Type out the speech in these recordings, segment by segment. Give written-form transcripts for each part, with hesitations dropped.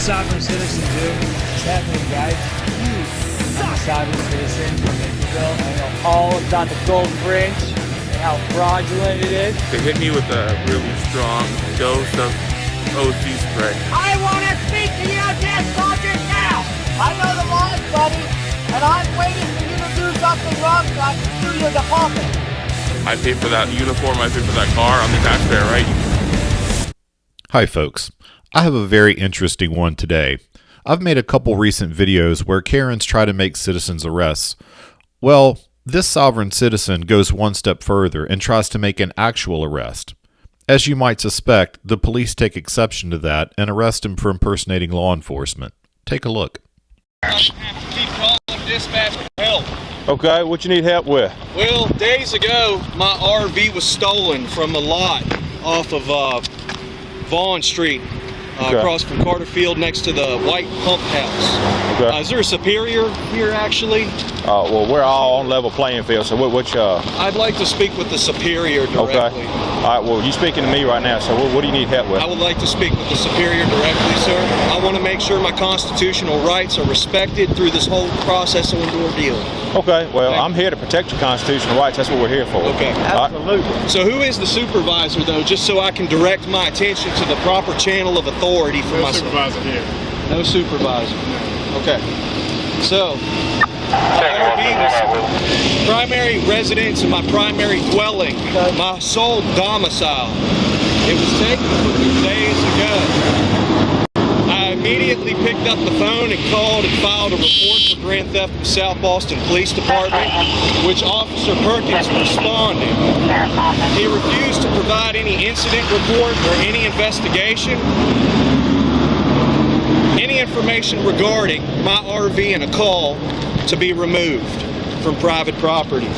sovereign citizen do? What's happening, guys? You suck. I'm a sovereign citizen from Israel. I know all about the gold fringe and how fraudulent it is. They hit me with a really strong dose of OC spray. I want to speak to you, dead soldiers, now! I know the laws, buddy, and I'm waiting for you to do something wrong so I can sue your department. I pay for that uniform, I pay for that car, I'm the taxpayer, right? Hi folks, I have a very interesting one today. I've made a couple recent videos where Karens try to make citizens arrests. Well, this sovereign citizen goes one step further and tries to make an actual arrest. As you might suspect, the police take exception to that and arrest him for impersonating law enforcement. Take a look. Keep calling dispatch for help. Okay, what you need help with? Well, days ago, my RV was stolen from a lot off of Vaughn Street, across from Carter Field, next to the White Pump House. Okay. Is there a superior here, actually? Well, we're all on level playing field, so which I'd like to speak with the superior directly. Okay. All right, well, you're speaking to me right now, so what do you need help with? I would like to speak with the superior directly, sir. I want to make sure my constitutional rights are respected through this whole process and ordeal. Okay, well, I'm here to protect your constitutional rights. That's what we're here for. Okay. Absolutely. So who is the supervisor, though, just so I can direct my attention to the proper channel of authority for myself? No supervisor here. No supervisor. Okay. So, primary residence and my primary dwelling, my sole domicile. It was taken from me days ago. I immediately picked up the phone and called and filed a report for grand theft of South Boston Police Department, which Officer Perkins responded. He refused to provide any incident report or any investigation, any information regarding my RV, and a call to be removed from private property.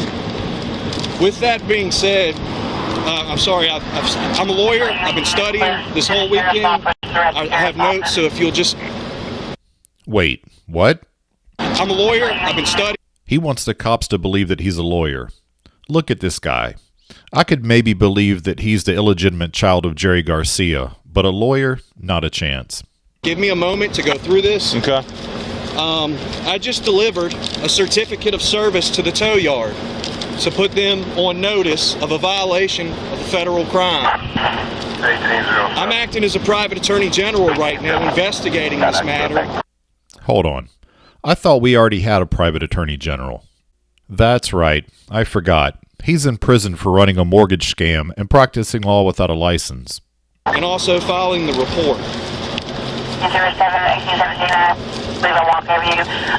With that being said, I'm sorry, I'm a lawyer. I've been studying this whole weekend. I have notes, so if you'll just... Wait, what? I'm a lawyer. I've been studying. He wants the cops to believe that he's a lawyer. Look at this guy. I could maybe believe that he's the illegitimate child of Jerry Garcia, but a lawyer, not a chance. Give me a moment to go through this. Okay. I just delivered a certificate of service to the tow yard to put them on notice of a violation of a federal crime. I'm acting as a private attorney general right now, investigating this matter. Hold on. I thought we already had a private attorney general. That's right. I forgot. He's in prison for running a mortgage scam and practicing law without a license. And also filing the report.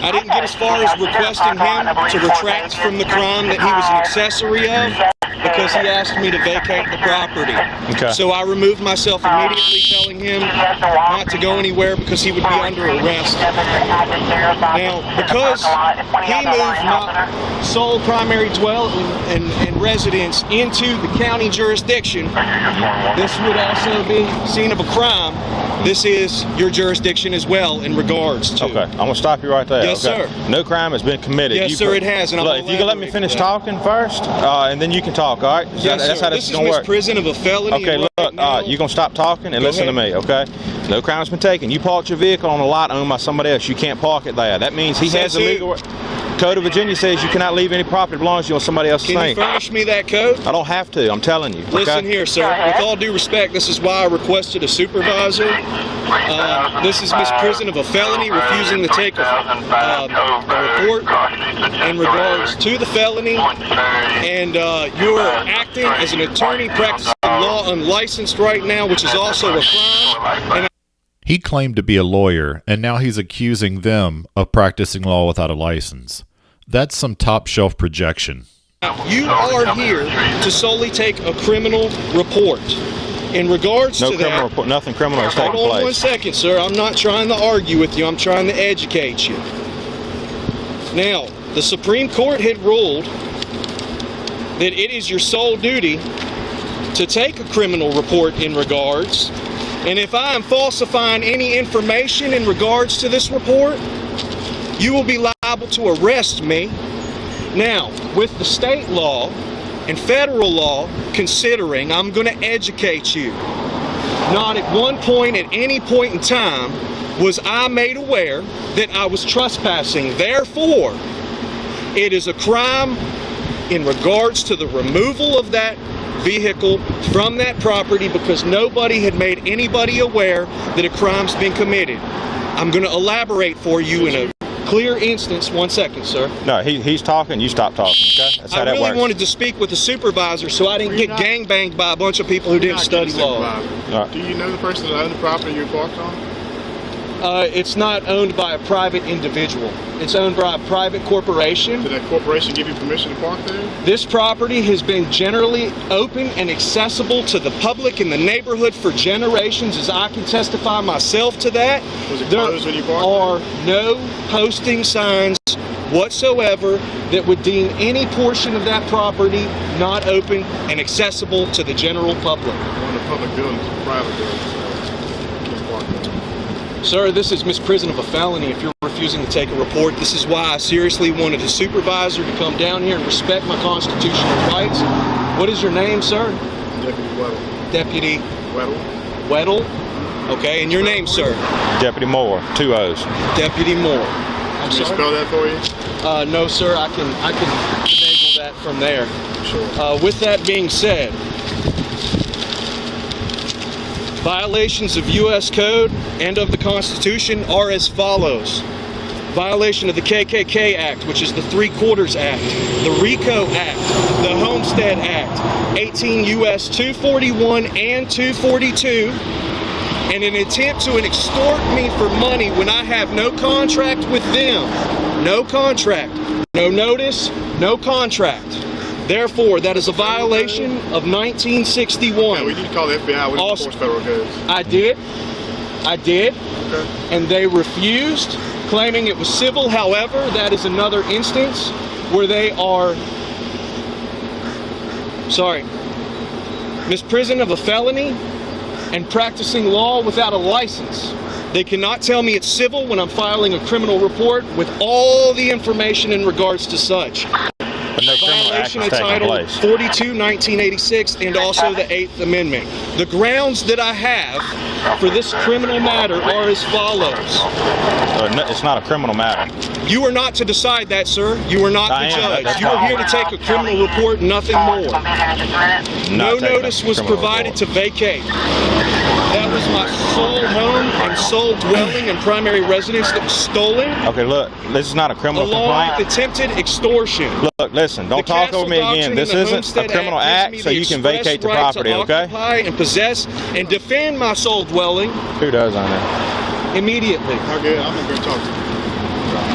I didn't get as far as requesting him to retract from the crime that he was an accessory of, because he asked me to vacate the property. Okay. So I removed myself immediately, telling him not to go anywhere because he would be under arrest. Now, because he moved my sole primary dwelling and residence into the county jurisdiction, this would also be scene of a crime. This is your jurisdiction as well in regards to. Okay, I'm going to stop you right there. Yes, okay. sir. No crime has been committed. Yes, sir, it has. And look, if you can let me finish talking first, and then you can talk, all right? Yes, that's sir. how this is going to work. This is misprision of a felony. Okay, look, you're going to stop talking and listen to me, okay? No crime has been taken. You parked your vehicle on a lot owned by somebody else. You can't park it there. That means he has a legal... Code of Virginia says you cannot leave any property that belongs to you on somebody else's thing. Can you furnish me that code? I don't have to. I'm telling you. Listen here, sir. With all due respect, this is why I requested a supervisor. This is misprision of a felony, refusing to take a report in regards to the felony. And you are acting as an attorney practicing law unlicensed right now, which is also a crime. And he claimed to be a lawyer, and now he's accusing them of practicing law without a license. That's some top-shelf projection. You are here to solely take a criminal report. In regards to that... No criminal report. Nothing criminal has taken place. Hold on 1 second, sir. I'm not trying to argue with you. I'm trying to educate you. Now, the Supreme Court had ruled that it is your sole duty to take a criminal report in regards... And if I am falsifying any information in regards to this report, you will be liable to arrest me. Now, with the state law and federal law considering, I'm going to educate you. Not at one point, at any point in time, was I made aware that I was trespassing. Therefore, it is a crime in regards to the removal of that vehicle from that property because nobody had made anybody aware that a crime's been committed. I'm going to elaborate for you in a clear instance. 1 second, sir. No, he's talking, you stop talking, okay? That's how I that really works. wanted to speak with the supervisor so I didn't get gangbanged by a bunch of people who didn't study law. Do you know the person that owned the property you parked on? It's not owned by a private individual. It's owned by a private corporation. Did that corporation give you permission to park there? This property has been generally open and accessible to the public in the neighborhood for generations, as I can testify myself to that. Was it There closed when you parked are no posting signs whatsoever that would deem any portion of that property not open and accessible to the general public. One of the public buildings, a private building, so you can't park there. Sir, this is misprision of a felony if you're refusing to take a report. This is why I seriously wanted a supervisor to come down here and respect my constitutional rights. What is your name, sir? Deputy Weddle. Deputy Weddle? Weddle? Okay, and your name, sir? Deputy Moore, 2 O's. Deputy Moore. I'm Can you sorry? spell that for you? No, sir, I can finagle that from there. Sure. With that being said, violations of U.S. Code and of the Constitution are as follows. Violation of the KKK Act, which is the 3/4 Act, the RICO Act, the Homestead Act, 18 U.S. 241 and 242, and an attempt to extort me for money when I have no contract with them. No contract, no notice, no contract. Therefore, that is a violation of 1961. Yeah, we need to call the FBI. We Also- enforce federal codes. I did, Okay. and they refused, claiming it was civil. However, that is another instance where they are, misprision of a felony and practicing law without a license. They cannot tell me it's civil when I'm filing a criminal report with all the information in regards to such. But no criminal act Violation is of taking Title place. 42, 1986, and also the 8th Amendment. The grounds that I have for this criminal matter are as follows. It's not a criminal matter. You are not to decide that, sir. You are not I the am. judge. That's You are not- here to take a criminal report, nothing more. Not No taking a notice was criminal provided report. to vacate. That was my sole home and sole dwelling and primary residence that was stolen, Okay, look, this is not a criminal along complaint. with attempted extortion. Look, listen, don't The talk Castle over me again. Doctrine This and the isn't a Homestead criminal Act gives act, so me you can express vacate the right property, to okay? occupy and possess and defend my sole dwelling Who does on that? immediately. Okay, I'm gonna go talk to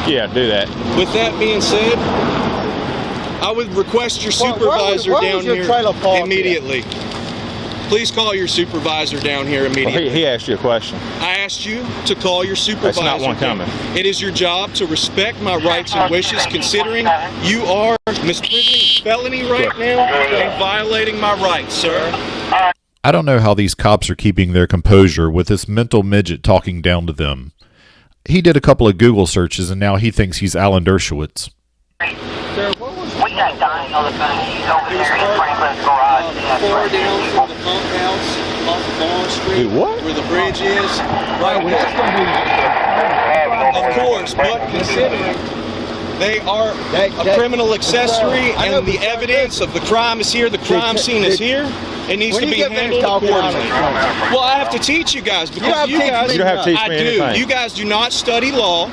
you. Yeah, do that. With that being said, I would request your supervisor where down was your here trailer parked immediately. Please call your supervisor down here Well, immediately. he asked you a question. I asked you to call your supervisor. That's not one coming. It is your job to respect my rights and wishes, considering you are misprisioning felony right now and violating my rights, sir. I don't know how these cops are keeping their composure with this mental midget talking down to them. He did a couple of Google searches and now he thinks he's Alan Dershowitz. Sir, what was We got dying on the phone. He's over He was there in parked, Franklin's garage. far down from the pump house off of Ball Street, Dude, what? where the bridge is, right there. Of course, but considering they are a criminal accessory and the evidence of the crime is here, the crime scene is here, it needs to be handled accordingly. Well, I have to teach you guys because you guys, You don't have to teach I me do. anything. You guys do not study law.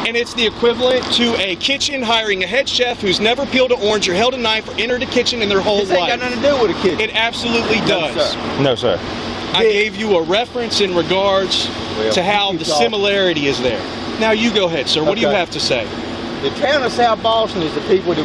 And it's the equivalent to a kitchen hiring a head chef who's never peeled an orange or held a knife or entered a kitchen in their whole This ain't life. got nothing to do with a kid. It absolutely does. sir. No, sir. I gave you a reference in regards to how the similarity is there. Now you go ahead, sir. What do you Okay. have to say? The town of South Boston is the people that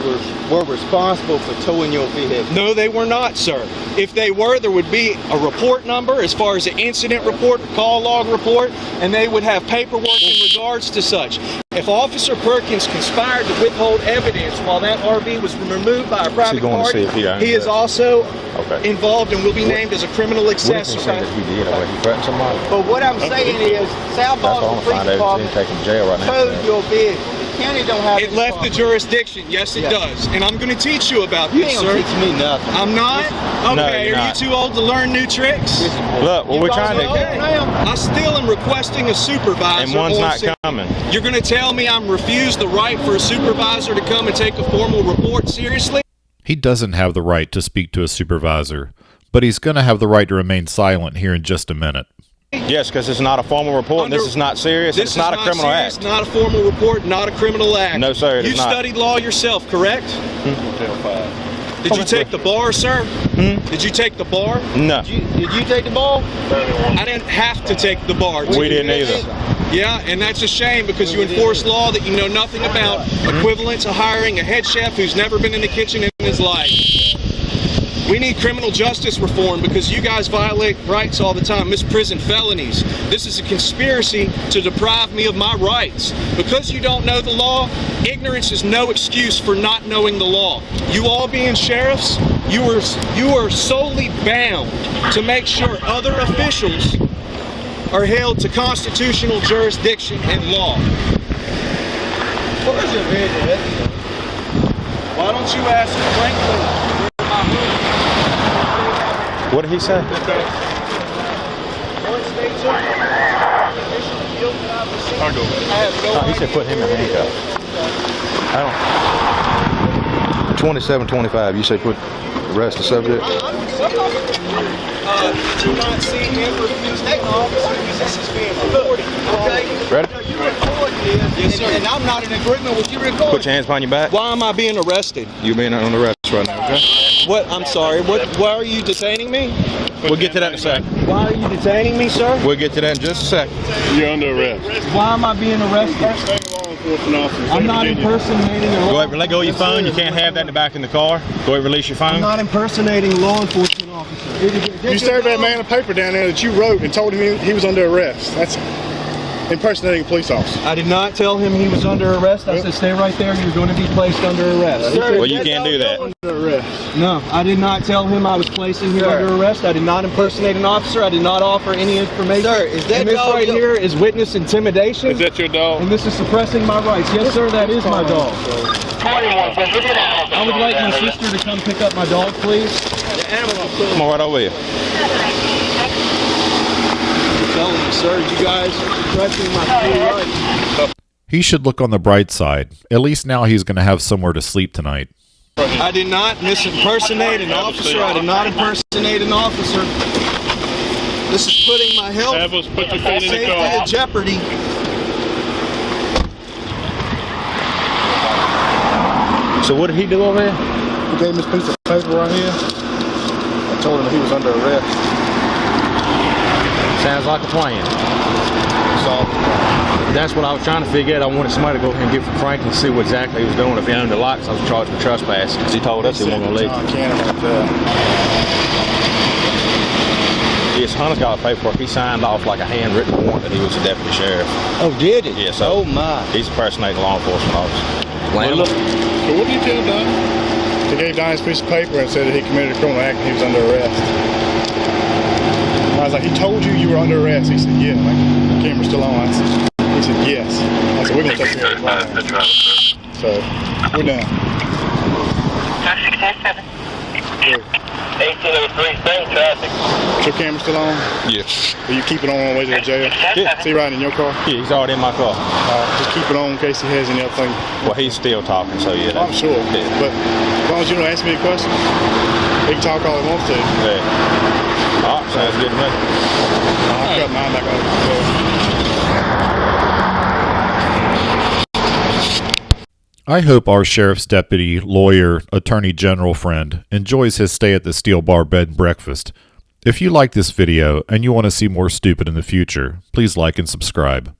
were responsible for towing your vehicle. No, they were not, sir. If they were, there would be a report number as far as an incident report, a call log report, and they would have paperwork in regards to such. If Officer Perkins conspired to withhold evidence while that RV was removed by a private going to party, see if he owns he is it. also Okay. involved and will be named as a criminal What did you accessory. say that he did? Or he threatened somebody? But what I'm saying is, South That's all I'm Boston gonna Police find out if he's Department taken to jail right now. towed your vehicle. The County don't have It left the jurisdiction. Yes, it does. And I'm going to teach you about You this, ain't gonna sir. teach me nothing. I'm not? Okay, you're are not. you too old to learn new tricks? Look, what we're trying to Okay. I still am requesting a supervisor. and one's on not scene. coming. You're going to tell me I'm refused the right for a supervisor to come and take a formal report seriously? He doesn't have the right to speak to a supervisor, but he's going to have the right to remain silent here in just a minute. Yes, because it's not a formal report. And this is not serious. This It's is not a criminal serious, act. not a formal report, not a criminal act. No, sir, it You is not. studied law yourself, correct? Did you take the bar, sir? Did you take the bar? No, Did you take the bar? I didn't have to take the bar. we didn't either. Yeah, and that's a shame because you enforce law that you know nothing about, equivalent to hiring a head chef who's never been in the kitchen in his life. We need criminal justice reform because you guys violate rights all the time, misprision felonies. This is a conspiracy to deprive me of my rights. Because you don't know the law, ignorance is no excuse for not knowing the law. You all being sheriffs, you are solely bound to make sure other officials are held to constitutional jurisdiction and law. Where's your video? Why don't you ask Franklin? What did he say? I'll go. Oh, he said put him in handcuffs. I don't. 2725. You say put arrest the subject. Do not see him refuse an officer because this is being recorded. Okay? Ready? You record this, yes, sir. And I'm not in agreement with you recording. Put your hands behind your back. Why am I being arrested? You're being on arrest right now. Okay. What? I'm sorry. Why are you detaining me? We'll get to that in a second. Why are you detaining me, sir? We'll get to that in just a second. You're under arrest. Why am I being arrested? Law enforcement officer. I'm not impersonating a Go law. ahead, let go of your phone. You can't have that in the back in the car. Go ahead, release your phone. I'm not impersonating a law enforcement officer. You served that man a paper down there that you wrote and told him he was under arrest. That's impersonating a police officer. I did not tell him he was under arrest. I said, stay right there. You're going to be placed under arrest. Well, you can't do that. Under arrest. No, I did not tell him I was placing him under arrest. I did not impersonate an officer. I did not offer any information. Sir, is that and this right here is witness intimidation. Is that your dog? And this is suppressing my rights. Yes, sir, that is my dog. I would like my sister to come pick up my dog, please. Come on, right over here. Felony, sir. You guys are suppressing my free rights. He should look on the bright side. At least now he's going to have somewhere to sleep tonight. I did not impersonate an officer. I did not impersonate an officer. This is putting my health Have us put your and feet in the safety car. in jeopardy. So what did he do over here? He gave me this piece of paper right here. I told him he was under arrest. Sounds like a plan. So That's what I was trying to figure out. I wanted somebody to go ahead and get from Franklin and see what exactly he was doing. If he owned the lot, 'cause I was charged with trespass. Because he told us he wasn't going to leave. John Cannon right there. Yes, Hunter's got the paperwork. He signed off like a handwritten warrant that he was a deputy sheriff. Oh, did it? Yeah, so Oh, my. he's impersonating a law enforcement officer. Well, look, so what did you tell Don? He gave Don his piece of paper and said that he committed a criminal act and he was under arrest. I was like, he told you were under arrest. He said, yeah. Like, the camera's still on. He said, yes. I said, we're going to take care of it. So, we're done. 1803, same traffic. Is your camera still on? Yeah. Will you keep it on the way to the jail? Yeah. Is he riding in your car? Yeah, he's already in my car. Just keep it on in case he has any other thing. Well, he's still talking, so yeah. I'm sure. Yeah. But as long as you don't ask me any questions, he can talk all he wants to. Yeah. All right, sounds good to me. I'll cut mine back on. I hope our sheriff's deputy, lawyer, attorney general friend enjoys his stay at the Steel Bar Bed and Breakfast. If you like this video and you want to see more stupid in the future, please like and subscribe.